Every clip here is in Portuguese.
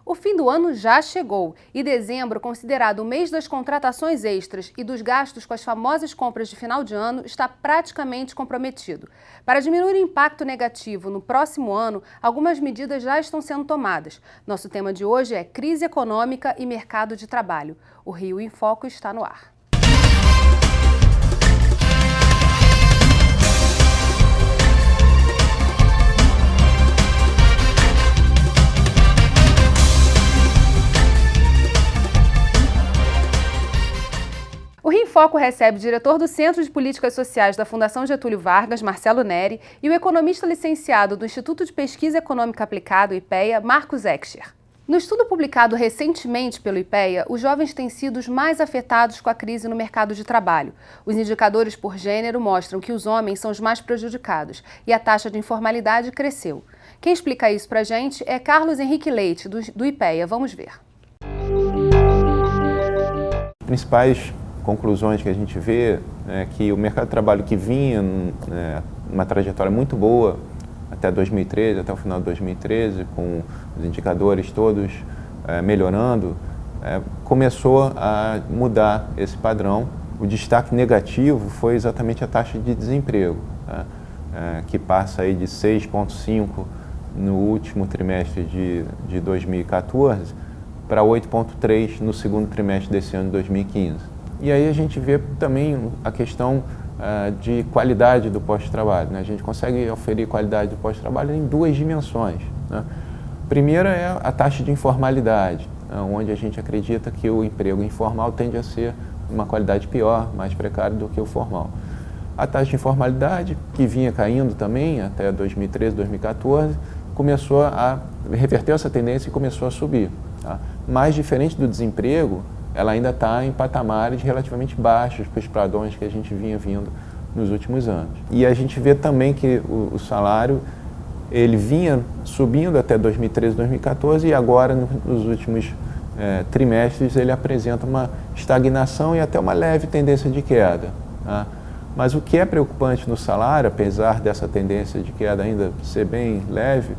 O fim do ano já chegou e dezembro, considerado o mês das contratações extras e dos gastos com as famosas compras de final de ano, está praticamente comprometido. Para diminuir o impacto negativo no próximo ano, algumas medidas já estão sendo tomadas. Nosso tema de hoje é crise econômica e mercado de trabalho. O Rio em Foco está no ar. O Rio em Foco recebe o diretor do Centro de Políticas Sociais da Fundação Getúlio Vargas, Marcelo Neri, e o economista licenciado do Instituto de Pesquisa Econômica Aplicada, IPEA, Marcos Excher. No estudo publicado recentemente pelo IPEA, os jovens têm sido os mais afetados com a crise no mercado de trabalho. Os indicadores por gênero mostram que os homens são os mais prejudicados e a taxa de informalidade cresceu. Quem explica isso pra gente é Carlos Henrique Leite, do IPEA. Vamos ver. Principais conclusões que a gente vê é que o mercado de trabalho que vinha numa trajetória muito boa até 2013, até o final de 2013, com os indicadores todos melhorando, começou a mudar esse padrão. O destaque negativo foi exatamente a taxa de desemprego, que passa aí de 6,5% no último trimestre de 2014 para 8,3% no segundo trimestre desse ano de 2015. E aí a gente vê também a questão de qualidade do pós-trabalho, né? A gente consegue oferir qualidade do pós-trabalho em duas dimensões, né? Primeira é a taxa de informalidade, onde a gente acredita que o emprego informal tende a ser uma qualidade pior, mais precária do que o formal. A taxa de informalidade, que vinha caindo também até 2013, 2014, começou a reverter essa tendência e começou a subir, tá? Mas diferente do desemprego, ela ainda está em patamares relativamente baixos para os padrões que a gente vinha vindo nos últimos anos. E a gente vê também que o salário ele vinha subindo até 2013, 2014 e agora nos últimos trimestres ele apresenta uma estagnação e até uma leve tendência de queda, tá? Mas o que é preocupante no salário, apesar dessa tendência de queda ainda ser bem leve,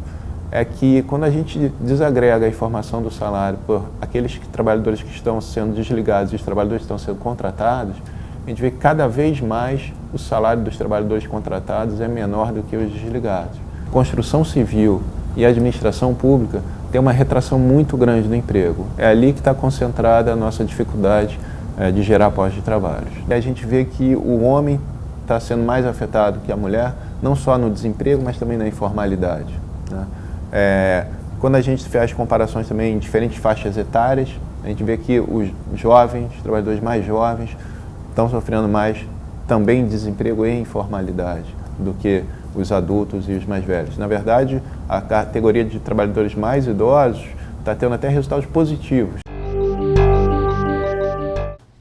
é que quando a gente desagrega a informação do salário por aqueles trabalhadores que estão sendo desligados e os trabalhadores que estão sendo contratados, a gente vê que cada vez mais o salário dos trabalhadores contratados é menor do que os desligados. Construção civil e administração pública tem uma retração muito grande do emprego. É ali que está concentrada a nossa dificuldade de gerar postos de trabalho. E a gente vê que o homem está sendo mais afetado que a mulher, não só no desemprego, mas também na informalidade, né? Quando a gente faz comparações também em diferentes faixas etárias, a gente vê que os jovens, os trabalhadores mais jovens, estão sofrendo mais também desemprego e informalidade do que os adultos e os mais velhos. Na verdade, a categoria de trabalhadores mais idosos está tendo até resultados positivos.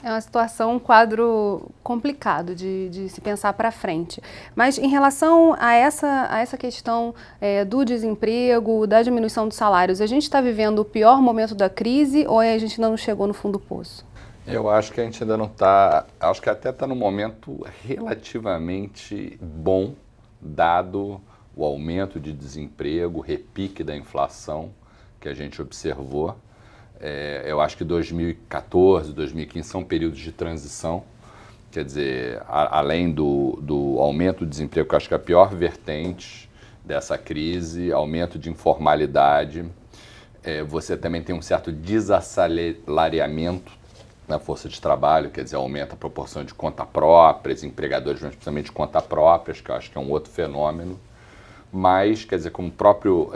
É uma situação, um quadro complicado de se pensar para frente. Mas em relação a essa questão do desemprego, da diminuição dos salários, a gente está vivendo o pior momento da crise ou a gente ainda não chegou no fundo do poço? Eu acho que a gente ainda não está, acho que até está num momento relativamente bom, dado o aumento de desemprego, o repique da inflação que a gente observou. Eu acho que 2014, 2015 são períodos de transição, quer dizer, além do aumento do desemprego, que eu acho que é a pior vertente dessa crise, aumento de informalidade, você também tem um certo desassalariamento na força de trabalho, quer dizer, aumenta a proporção de conta própria, empregadores, mas principalmente de conta própria, que eu acho que é um outro fenômeno. Mas, quer dizer, como o próprio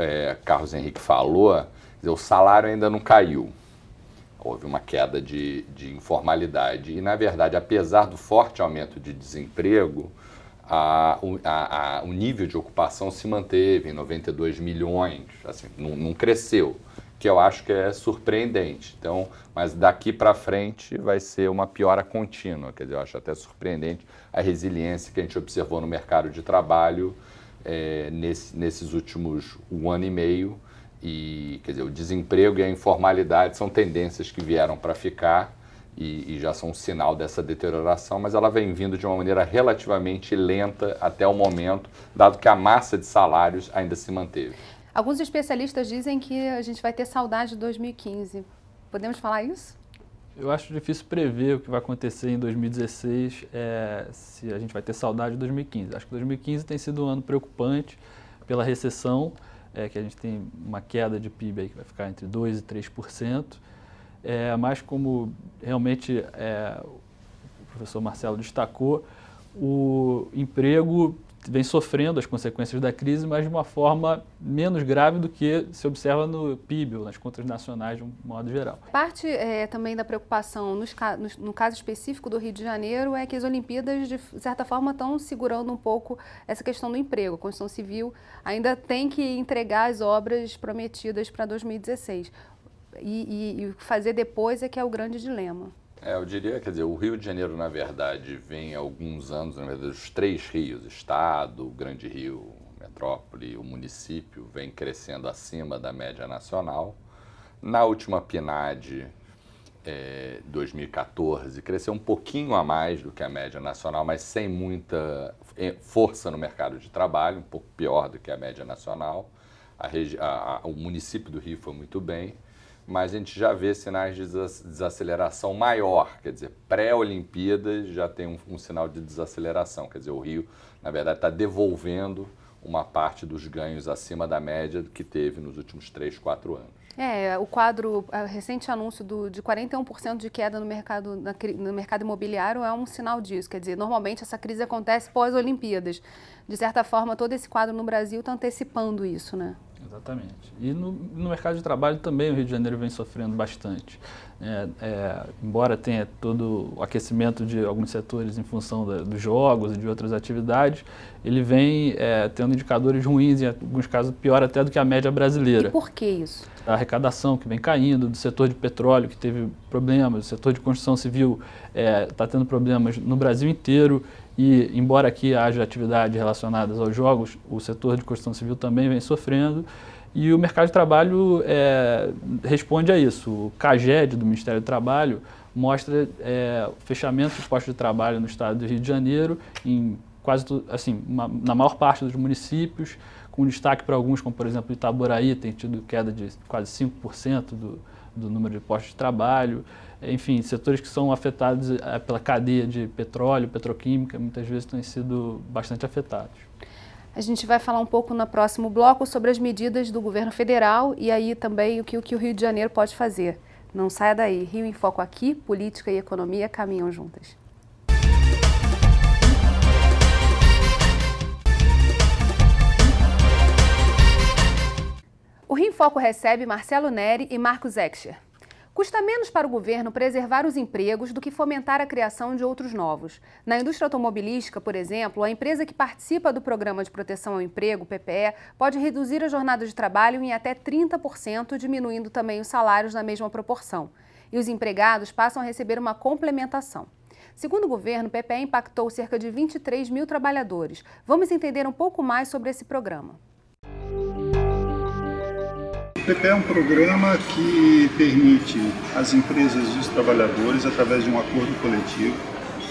Carlos Henrique falou, o salário ainda não caiu. Houve uma queda de informalidade. E, na verdade, apesar do forte aumento de desemprego, o nível de ocupação se manteve em 92 milhões, assim, não cresceu, que eu acho que é surpreendente. Então, mas daqui para frente vai ser uma piora contínua. Quer dizer, eu acho até surpreendente a resiliência que a gente observou no mercado de trabalho nesses últimos 1 ano e meio. E, quer dizer, o desemprego e a informalidade são tendências que vieram para ficar e já são um sinal dessa deterioração, mas ela vem vindo de uma maneira relativamente lenta até o momento, dado que a massa de salários ainda se manteve. Alguns especialistas dizem que a gente vai ter saudade de 2015. Podemos falar isso? Eu acho difícil prever o que vai acontecer em 2016, se a gente vai ter saudade de 2015. Acho que 2015 tem sido um ano preocupante pela recessão, que a gente tem uma queda de PIB aí que vai ficar entre 2% e 3%, mas como realmente o professor Marcelo destacou, o emprego vem sofrendo as consequências da crise, mas de uma forma menos grave do que se observa no PIB ou nas contas nacionais de um modo geral. Parte também da preocupação, no caso específico do Rio de Janeiro, é que as Olimpíadas, de certa forma, estão segurando um pouco essa questão do emprego. A Construção Civil ainda tem que entregar as obras prometidas para 2016. E fazer depois é que é o grande dilema. Eu diria, quer dizer, o Rio de Janeiro, na verdade, vem há alguns anos, na verdade, os 3 rios, Estado, o Grande Rio, Metrópole, o município, vem crescendo acima da média nacional. Na última PNAD, 2014, cresceu um pouquinho a mais do que a média nacional, mas sem muita força no mercado de trabalho, um pouco pior do que a média nacional. O município do Rio foi muito bem, mas a gente já vê sinais de desaceleração maior, quer dizer, pré-Olimpíadas já tem um sinal de desaceleração, quer dizer, o Rio, na verdade, está devolvendo uma parte dos ganhos acima da média que teve nos últimos 3, 4 anos. O recente anúncio de 41% de queda no mercado imobiliário é um sinal disso, quer dizer, normalmente essa crise acontece pós-Olimpíadas. De certa forma, todo esse quadro no Brasil está antecipando isso, né? Exatamente. E no mercado de trabalho também o Rio de Janeiro vem sofrendo bastante. Embora tenha todo o aquecimento de alguns setores em função dos jogos e de outras atividades, ele vem tendo indicadores ruins, em alguns casos pior até do que a média brasileira. E por que isso? A arrecadação que vem caindo, do setor de petróleo que teve problemas, o setor de construção civil está tendo problemas no Brasil inteiro. E, embora aqui haja atividades relacionadas aos jogos, o setor de construção civil também vem sofrendo. E o mercado de trabalho responde a isso. O CAGED, do Ministério do Trabalho, mostra o fechamento de postos de trabalho no estado do Rio de Janeiro, em na maior parte dos municípios, com destaque para alguns, como por exemplo Itaboraí, tem tido queda de quase 5% do número de postos de trabalho. Enfim, setores que são afetados pela cadeia de petróleo, petroquímica, muitas vezes têm sido bastante afetados. A gente vai falar um pouco no próximo bloco sobre as medidas do governo federal e aí também o que o Rio de Janeiro pode fazer. Não saia daí. Rio em Foco aqui, política e economia caminham juntas. O Rio em Foco recebe Marcelo Neri e Marcos Excher. Custa menos para o governo preservar os empregos do que fomentar a criação de outros novos. Na indústria automobilística, por exemplo, a empresa que participa do Programa de Proteção ao Emprego, PPE, pode reduzir a jornada de trabalho em até 30%, diminuindo também os salários na mesma proporção. E os empregados passam a receber uma complementação. Segundo o governo, o PPE impactou cerca de 23 mil trabalhadores. Vamos entender um pouco mais sobre esse programa. O PPE é um programa que permite às empresas e os trabalhadores, através de um acordo coletivo,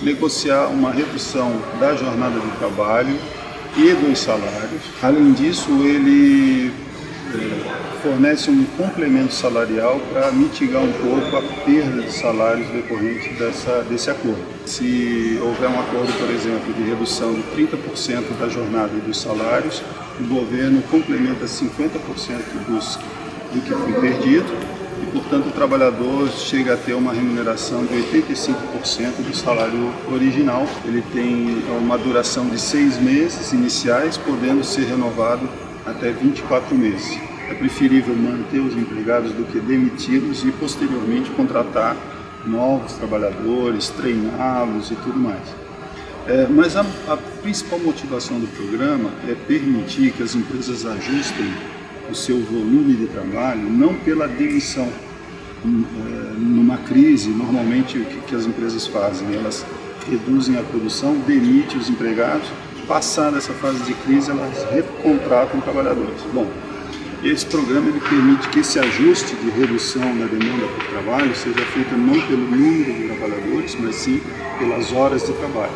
negociar uma redução da jornada de trabalho e dos salários. Além disso, ele fornece um complemento salarial para mitigar um pouco a perda de salários decorrente desse acordo. Se houver um acordo, por exemplo, de redução de 30% da jornada e dos salários, o governo complementa 50% do que foi perdido e, portanto, o trabalhador chega a ter uma remuneração de 85% do salário original. Ele tem uma duração de 6 meses iniciais, podendo ser renovado até 24 meses. É preferível manter os empregados do que demiti-los e, posteriormente, contratar novos trabalhadores, treiná-los e tudo mais. Mas a principal motivação do programa é permitir que as empresas ajustem o seu volume de trabalho, não pela demissão. Numa crise, normalmente o que as empresas fazem? Elas reduzem a produção, demitem os empregados, passada essa fase de crise, elas recontratam trabalhadores. Bom, esse programa ele permite que esse ajuste de redução da demanda por trabalho seja feito não pelo número de trabalhadores, mas sim pelas horas de trabalho,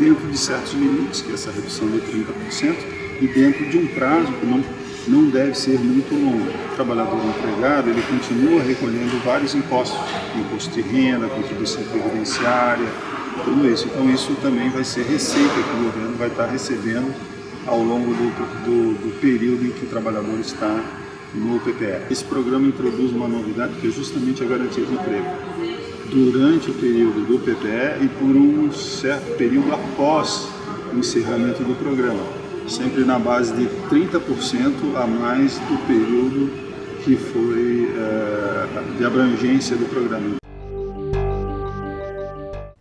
dentro de certos limites, que é essa redução de 30%, e dentro de um prazo que não não deve ser muito longo. O trabalhador empregado, ele continua recolhendo vários impostos, imposto de renda, contribuição previdenciária, tudo isso. Então isso também vai ser receita que o governo vai estar recebendo ao longo do período em que o trabalhador está no PPE. Esse programa introduz uma novidade que é justamente a garantia de emprego durante o período do PPE e por um certo período após o encerramento do programa, sempre na base de 30% a mais do período que foi de abrangência do programa.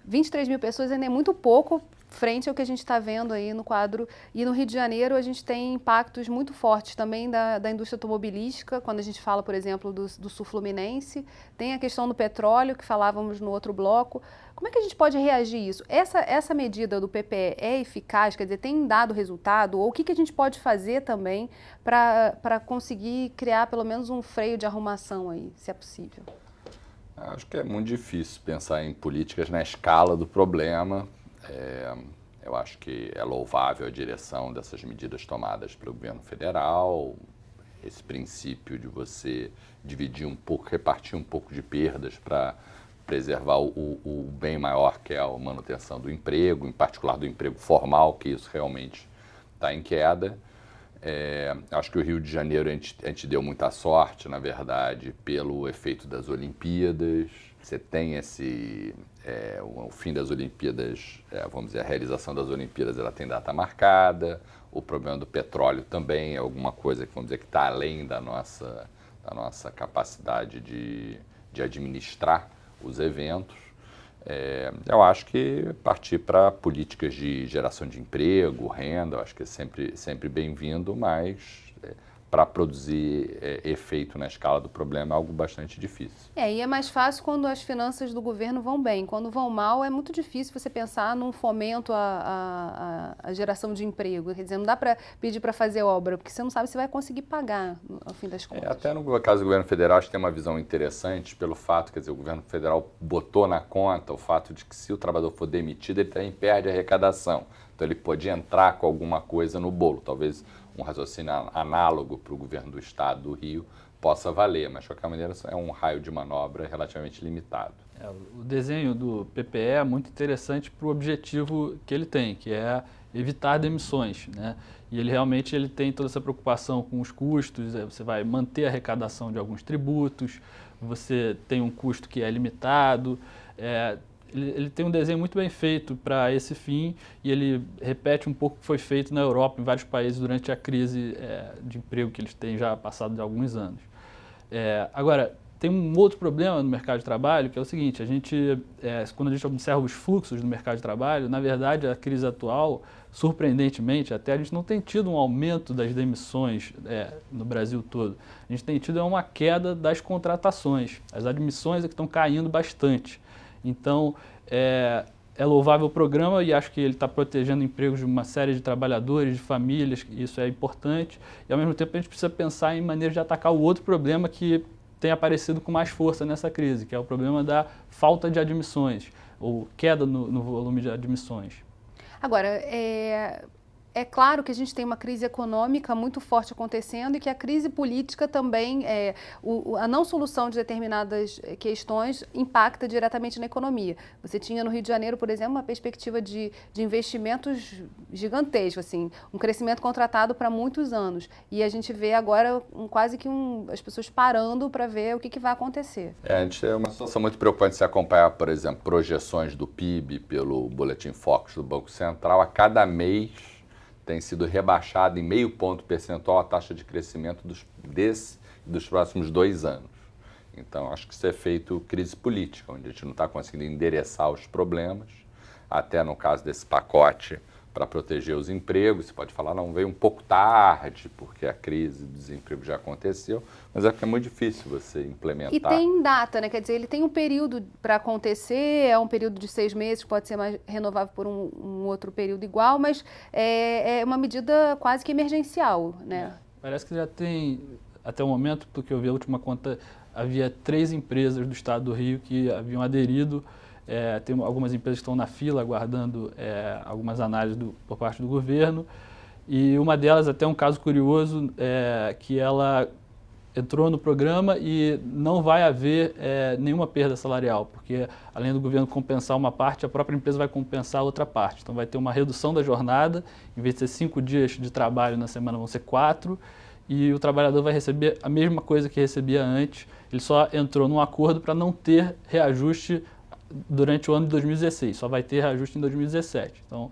23 mil pessoas ainda é muito pouco frente ao que a gente está vendo aí no quadro. E no Rio de Janeiro a gente tem impactos muito fortes também da indústria automobilística, quando a gente fala, por exemplo, do sul fluminense. Tem a questão do petróleo, que falávamos no outro bloco. Como é que a gente pode reagir a isso? Essa medida do PPE é eficaz? Quer dizer, tem dado resultado? Ou o que a gente pode fazer também para conseguir criar pelo menos um freio de arrumação aí, se é possível? Acho que é muito difícil pensar em políticas na escala do problema. Eu acho que é louvável a direção dessas medidas tomadas pelo governo federal, esse princípio de você dividir um pouco, repartir um pouco de perdas para preservar o bem maior, que é a manutenção do emprego, em particular do emprego formal, que isso realmente está em queda. Acho que o Rio de Janeiro a gente deu muita sorte, na verdade, pelo efeito das Olimpíadas. Você tem o fim das Olimpíadas, vamos dizer, a realização das Olimpíadas, ela tem data marcada. O problema do petróleo também é alguma coisa que, vamos dizer, que está além da nossa capacidade de administrar os eventos. Eu acho que partir para políticas de geração de emprego, renda, eu acho que é sempre bem-vindo, mas para produzir efeito na escala do problema é algo bastante difícil. E é mais fácil quando as finanças do governo vão bem. Quando vão mal, é muito difícil você pensar num fomento à geração de emprego. Quer dizer, não dá para pedir para fazer obra, porque você não sabe se vai conseguir pagar, ao fim das contas. Até no caso do governo federal, acho que tem uma visão interessante pelo fato, quer dizer, o governo federal botou na conta o fato de que se o trabalhador for demitido, ele também perde a arrecadação. Então ele pode entrar com alguma coisa no bolo, talvez um raciocínio análogo para o governo do estado do Rio possa valer, mas de qualquer maneira é um raio de manobra relativamente limitado. O desenho do PPE é muito interessante para o objetivo que ele tem, que é evitar demissões, né? E ele realmente tem toda essa preocupação com os custos, você vai manter a arrecadação de alguns tributos, você tem um custo que é limitado, ele tem um desenho muito bem feito para esse fim e ele repete um pouco o que foi feito na Europa, em vários países, durante a crise de emprego que eles têm já passado de alguns anos. Agora, tem um outro problema no mercado de trabalho, que é o seguinte, quando a gente observa os fluxos do mercado de trabalho, na verdade, a crise atual, surpreendentemente, até a gente não tem tido um aumento das demissões no Brasil todo. A gente tem tido uma queda das contratações. As admissões é que estão caindo bastante. Então, é louvável o programa e acho que ele está protegendo empregos de uma série de trabalhadores, de famílias, isso é importante. E, ao mesmo tempo, a gente precisa pensar em maneiras de atacar o outro problema que tem aparecido com mais força nessa crise, que é o problema da falta de admissões, ou queda no volume de admissões. Agora, é claro que a gente tem uma crise econômica muito forte acontecendo e que a crise política também, a não solução de determinadas questões impacta diretamente na economia. Você tinha no Rio de Janeiro, por exemplo, uma perspectiva de investimentos gigantesco, assim, um crescimento contratado para muitos anos. E a gente vê agora as pessoas parando para ver o que vai acontecer. É uma situação muito preocupante se acompanhar, por exemplo, projeções do PIB pelo Boletim Focus do Banco Central. A cada mês tem sido rebaixada em 0,5 ponto percentual a taxa de crescimento dos próximos 2 anos. Então, acho que isso é feito crise política, onde a gente não está conseguindo endereçar os problemas, até no caso desse pacote para proteger os empregos. Você pode falar, não, veio um pouco tarde, porque a crise do desemprego já aconteceu, mas é porque é muito difícil você implementar. E tem data, né? Quer dizer, ele tem um período para acontecer, é um período de 6 meses, que pode ser mais renovável por um outro período igual, mas é uma medida quase que emergencial, né? Parece que já tem, até o momento, porque eu vi a última conta, havia 3 empresas do estado do Rio que haviam aderido. Tem algumas empresas que estão na fila aguardando algumas análises por parte do governo E uma delas, até um caso curioso, que ela entrou no programa e não vai haver nenhuma perda salarial, porque além do governo compensar uma parte, a própria empresa vai compensar a outra parte. Então vai ter uma redução da jornada, em vez de ser 5 dias de trabalho na semana, vão ser 4, e o trabalhador vai receber a mesma coisa que recebia antes. Ele só entrou num acordo para não ter reajuste durante o ano de 2016, só vai ter reajuste em 2017. Então,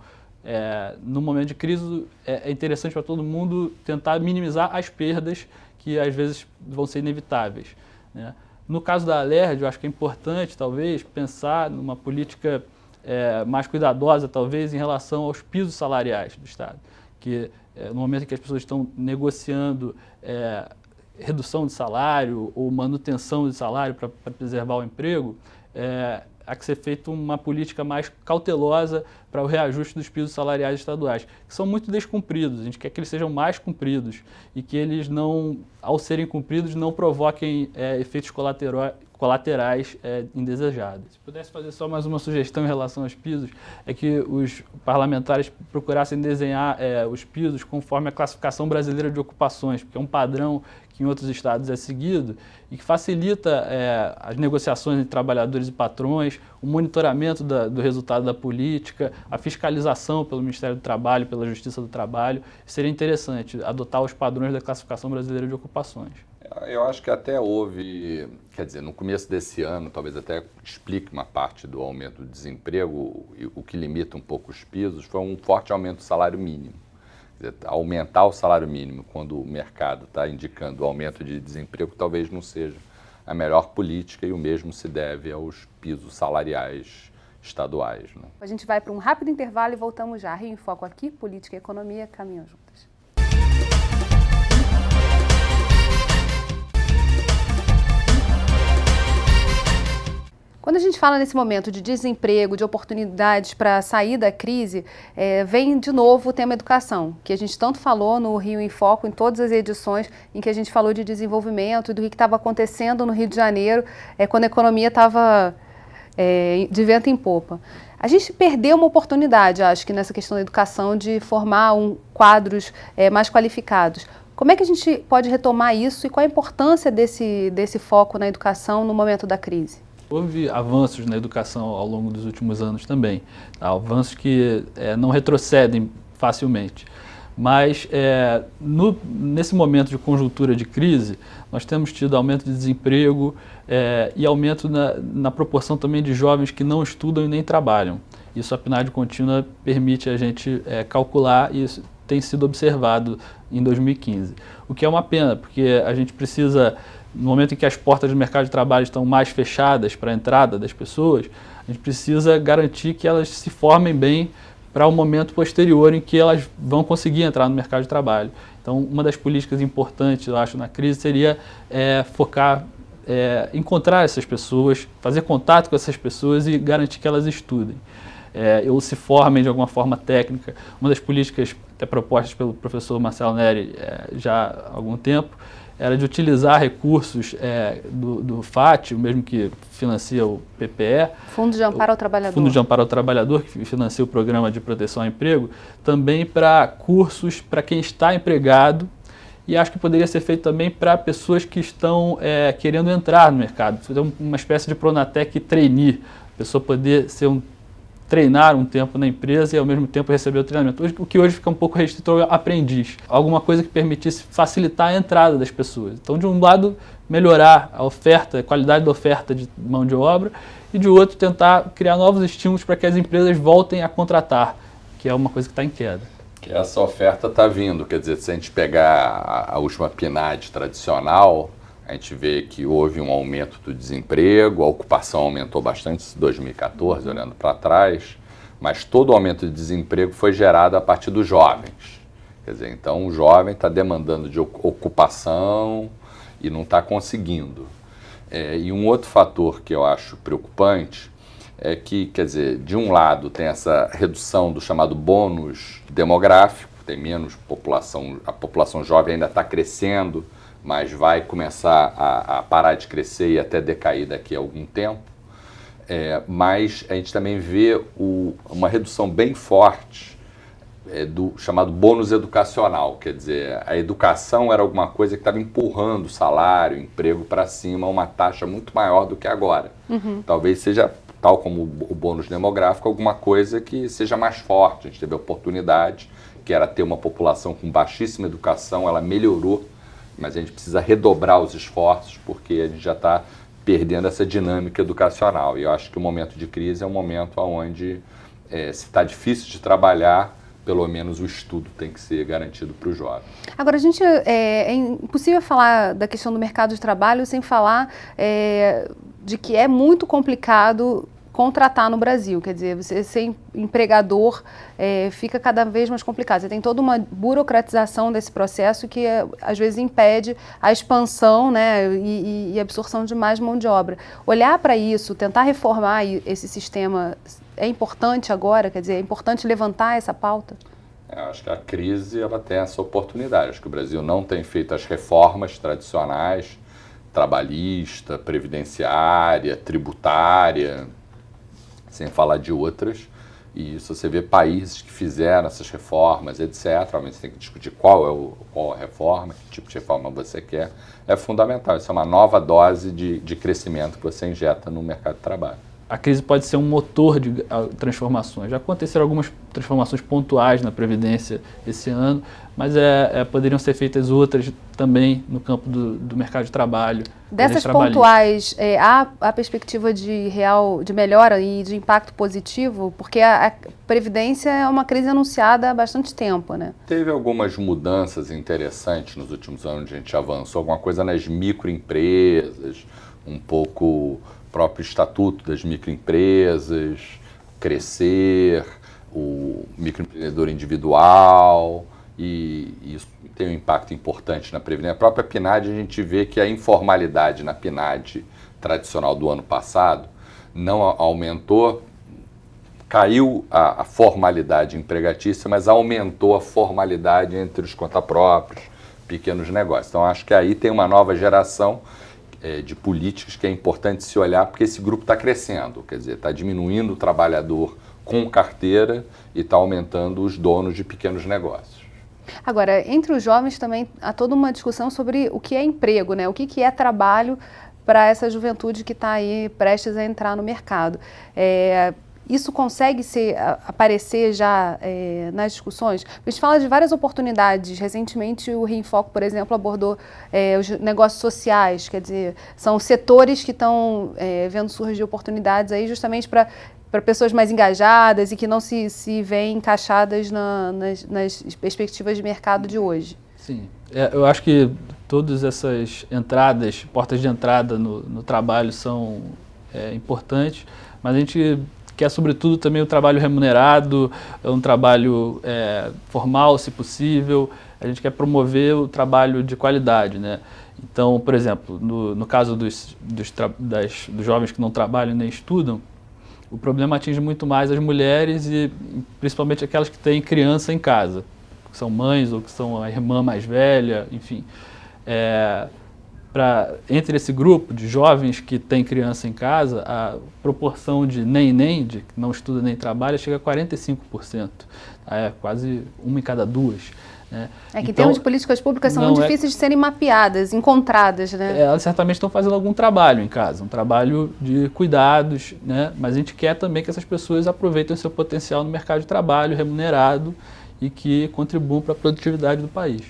no momento de crise, é interessante para todo mundo tentar minimizar as perdas que às vezes vão ser inevitáveis, né? No caso da Alerj, eu acho que é importante, talvez, pensar numa política mais cuidadosa, talvez, em relação aos pisos salariais do Estado, que no momento em que as pessoas estão negociando redução de salário ou manutenção de salário para preservar o emprego, há que ser feita uma política mais cautelosa para o reajuste dos pisos salariais estaduais, que são muito descumpridos. A gente quer que eles sejam mais cumpridos e que eles, não, ao serem cumpridos, não provoquem efeitos colaterais indesejados. Se pudesse fazer só mais uma sugestão em relação aos pisos, é que os parlamentares procurassem desenhar os pisos conforme a classificação brasileira de ocupações, porque é um padrão que em outros estados é seguido e que facilita as negociações entre trabalhadores e patrões, o monitoramento do resultado da política, a fiscalização pelo Ministério do Trabalho, pela Justiça do Trabalho. Seria interessante adotar os padrões da classificação brasileira de ocupações. Eu acho que até houve, quer dizer, no começo desse ano, talvez até explique uma parte do aumento do desemprego, o que limita um pouco os pisos, foi um forte aumento do salário mínimo. Aumentar o salário mínimo quando o mercado está indicando o aumento de desemprego talvez não seja a melhor política, e o mesmo se deve aos pisos salariais estaduais, né? A gente vai para um rápido intervalo e voltamos já. Rio em Foco aqui, política e economia caminham juntas. Quando a gente fala nesse momento de desemprego, de oportunidades para sair da crise, vem de novo o tema educação, que a gente tanto falou no Rio em Foco, em todas as edições em que a gente falou de desenvolvimento e do que estava acontecendo no Rio de Janeiro, quando a economia estava de vento em popa. A gente perdeu uma oportunidade, acho que nessa questão da educação, de formar quadros mais qualificados. Como é que a gente pode retomar isso e qual a importância desse foco na educação no momento da crise? Houve avanços na educação ao longo dos últimos anos também, avanços que não retrocedem facilmente. Mas nesse momento de conjuntura de crise, nós temos tido aumento de desemprego e aumento na proporção também de jovens que não estudam e nem trabalham. Isso a PNAD contínua permite a gente calcular, e isso tem sido observado em 2015. O que é uma pena, porque a gente precisa, no momento em que as portas do mercado de trabalho estão mais fechadas para a entrada das pessoas, a gente precisa garantir que elas se formem bem para o momento posterior em que elas vão conseguir entrar no mercado de trabalho. Então, uma das políticas importantes, eu acho, na crise seria focar, encontrar essas pessoas, fazer contato com essas pessoas e garantir que elas estudem. Ou se formem de alguma forma técnica. Uma das políticas até propostas pelo professor Marcelo Neri já há algum tempo era de utilizar recursos do FAT, o mesmo que financia o PPE. Fundo de Amparo ao Trabalhador. Fundo de Amparo ao Trabalhador, que financia o Programa de Proteção ao Emprego, também para cursos para quem está empregado, e acho que poderia ser feito também para pessoas que estão querendo entrar no mercado, fazer uma espécie de Pronatec trainee, a pessoa poder treinar um tempo na empresa e ao mesmo tempo receber o treinamento. O que hoje fica um pouco restrito ao aprendiz. Alguma coisa que permitisse facilitar a entrada das pessoas. Então, de um lado, melhorar a oferta, a qualidade da oferta de mão de obra, e de outro, tentar criar novos estímulos para que as empresas voltem a contratar, que é uma coisa que está em queda. Que essa oferta está vindo, quer dizer, se a gente pegar a última PNAD tradicional, a gente vê que houve um aumento do desemprego, a ocupação aumentou bastante em 2014, olhando para trás, mas todo o aumento de desemprego foi gerado a partir dos jovens. Quer dizer, então o jovem está demandando de ocupação e não está conseguindo. E um outro fator que eu acho preocupante é que, quer dizer, de um lado tem essa redução do chamado bônus demográfico, tem menos população, a população jovem ainda está crescendo, mas vai começar a parar de crescer e até decair daqui a algum tempo. Mas a gente também vê uma redução bem forte do chamado bônus educacional, quer dizer, a educação era alguma coisa que estava empurrando o salário, o emprego para cima a uma taxa muito maior do que agora. Talvez seja, tal como o bônus demográfico, alguma coisa que seja mais forte. A gente teve a oportunidade, que era ter uma população com baixíssima educação, ela melhorou, mas a gente precisa redobrar os esforços porque a gente já está perdendo essa dinâmica educacional. E eu acho que o momento de crise é um momento onde, se está difícil de trabalhar, pelo menos o estudo tem que ser garantido para o jovem. Agora, é impossível falar da questão do mercado de trabalho sem falar de que é muito complicado contratar no Brasil. Quer dizer, você ser empregador fica cada vez mais complicado. Você tem toda uma burocratização desse processo que às vezes impede a expansão, né, e absorção de mais mão de obra. Olhar para isso, tentar reformar esse sistema é importante agora? Quer dizer, é importante levantar essa pauta? Eu acho que a crise ela tem essa oportunidade. Acho que o Brasil não tem feito as reformas tradicionais, trabalhista, previdenciária, tributária, sem falar de outras. E isso você vê países que fizeram essas reformas, etc. Mas você tem que discutir qual a reforma, que tipo de reforma você quer. É fundamental. Isso é uma nova dose de crescimento que você injeta no mercado de trabalho. A crise pode ser um motor de transformações. Já aconteceram algumas transformações pontuais na Previdência esse ano, mas poderiam ser feitas outras também no campo do mercado de trabalho. Dessas pontuais, há a perspectiva de melhora e de impacto positivo? Porque a Previdência é uma crise anunciada há bastante tempo, né? Teve algumas mudanças interessantes nos últimos anos, a gente avançou alguma coisa nas microempresas, um pouco próprio estatuto das microempresas, crescer, o microempreendedor individual, e isso tem um impacto importante na Previdência. A própria PNAD, a gente vê que a informalidade na PNAD tradicional do ano passado não aumentou, caiu a formalidade empregatícia, mas aumentou a formalidade entre os conta-próprios, pequenos negócios. Então, acho que aí tem uma nova geração de políticas que é importante se olhar, porque esse grupo está crescendo, quer dizer, está diminuindo o trabalhador com carteira e está aumentando os donos de pequenos negócios. Agora, entre os jovens também há toda uma discussão sobre o que é emprego, né? O que é trabalho para essa juventude que está aí prestes a entrar no mercado. Isso consegue aparecer já nas discussões? A gente fala de várias oportunidades. Recentemente, o Rio em Foco, por exemplo, abordou os negócios sociais, quer dizer, são setores que estão vendo surgir oportunidades aí justamente para pessoas mais engajadas e que não se veem encaixadas nas perspectivas de mercado de hoje. Sim, eu acho que todas essas entradas, portas de entrada no trabalho são importantes, mas a gente quer, sobretudo, também o trabalho remunerado, um trabalho formal, se possível. A gente quer promover o trabalho de qualidade, né? Então, por exemplo, no caso dos jovens que não trabalham nem estudam, o problema atinge muito mais as mulheres e principalmente aquelas que têm criança em casa, que são mães ou que são a irmã mais velha, enfim. Entre esse grupo de jovens que têm criança em casa, a proporção de nem, de que não estuda nem trabalha, chega a 45%. Quase uma em cada duas. Né? Que em termos de políticas públicas são muito difíceis de serem mapeadas, encontradas. Né? Elas certamente estão fazendo algum trabalho em casa, um trabalho de cuidados, né? Mas a gente quer também que essas pessoas aproveitem o seu potencial no mercado de trabalho remunerado e que contribuam para a produtividade do país.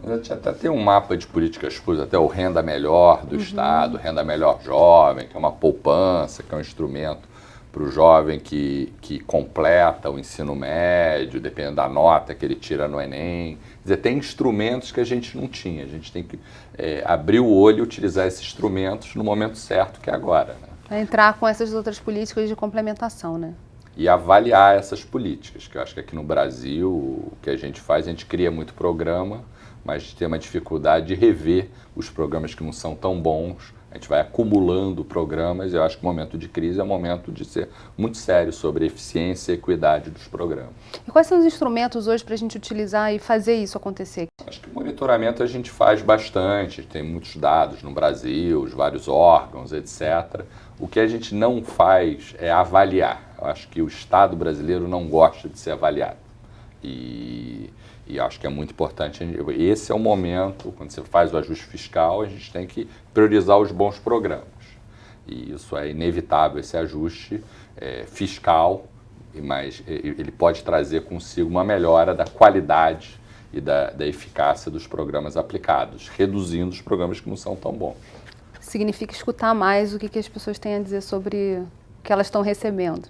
A gente até tem um mapa de políticas públicas, até o Renda Melhor do Estado, Renda Melhor Jovem, que é uma poupança, que é um instrumento para o jovem que completa o ensino médio, dependendo da nota que ele tira no Enem. Quer dizer, tem instrumentos que a gente não tinha. A gente tem que abrir o olho e utilizar esses instrumentos no momento certo, que é agora. Né? Entrar com essas outras políticas de complementação, né? E avaliar essas políticas, que eu acho que aqui no Brasil, o que a gente faz, a gente cria muito programa, mas tem uma dificuldade de rever os programas que não são tão bons. A gente vai acumulando programas e eu acho que o momento de crise é um momento de ser muito sério sobre a eficiência e equidade dos programas. E quais são os instrumentos hoje para a gente utilizar e fazer isso acontecer? Acho que monitoramento a gente faz bastante, tem muitos dados no Brasil, os vários órgãos, etc. O que a gente não faz é avaliar. Eu acho que o Estado brasileiro não gosta de ser avaliado. E acho que é muito importante, esse é o momento, quando você faz o ajuste fiscal, a gente tem que priorizar os bons programas. E isso é inevitável, esse ajuste fiscal, mas ele pode trazer consigo uma melhora da qualidade e da eficácia dos programas aplicados, reduzindo os programas que não são tão bons. Significa escutar mais o que as pessoas têm a dizer sobre o que elas estão recebendo.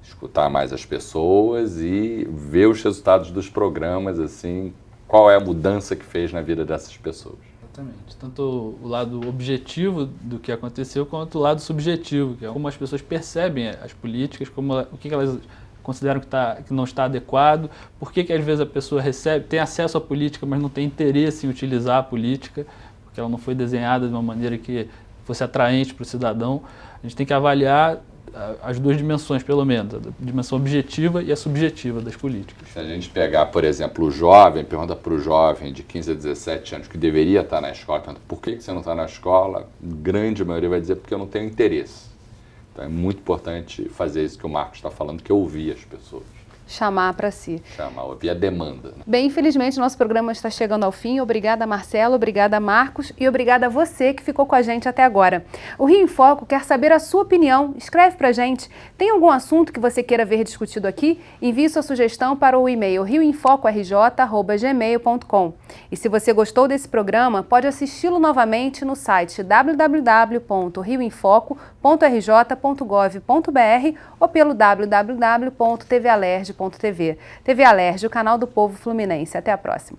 Escutar mais as pessoas e ver os resultados dos programas, assim, qual é a mudança que fez na vida dessas pessoas. Exatamente. Tanto o lado objetivo do que aconteceu, quanto o lado subjetivo, que é como as pessoas percebem as políticas, o que elas consideram que não está adequado, por que às vezes a pessoa tem acesso à política, mas não tem interesse em utilizar a política, porque ela não foi desenhada de uma maneira que fosse atraente para o cidadão. A gente tem que avaliar as duas dimensões, pelo menos, a dimensão objetiva e a subjetiva das políticas. Se a gente pegar, por exemplo, o jovem, pergunta para o jovem de 15 a 17 anos que deveria estar na escola, pergunta por que você não está na escola, a grande maioria vai dizer porque eu não tenho interesse. Então é muito importante fazer isso que o Marcos está falando, que é ouvir as pessoas. Chamar para si. Ouvir a demanda. Né? Bem, infelizmente, nosso programa está chegando ao fim. Obrigada, Marcelo, obrigada, Marcos, e obrigada a você que ficou com a gente até agora. O Rio em Foco quer saber a sua opinião. Escreve para a gente. Tem algum assunto que você queira ver discutido aqui? Envie sua sugestão para o e-mail rioemfocorj@gmail.com. E se você gostou desse programa, pode assisti-lo novamente no site www.rioemfoco.rj.gov.br ou pelo www.tvalerj.tv. TV Alerj, o canal do povo fluminense. Até a próxima.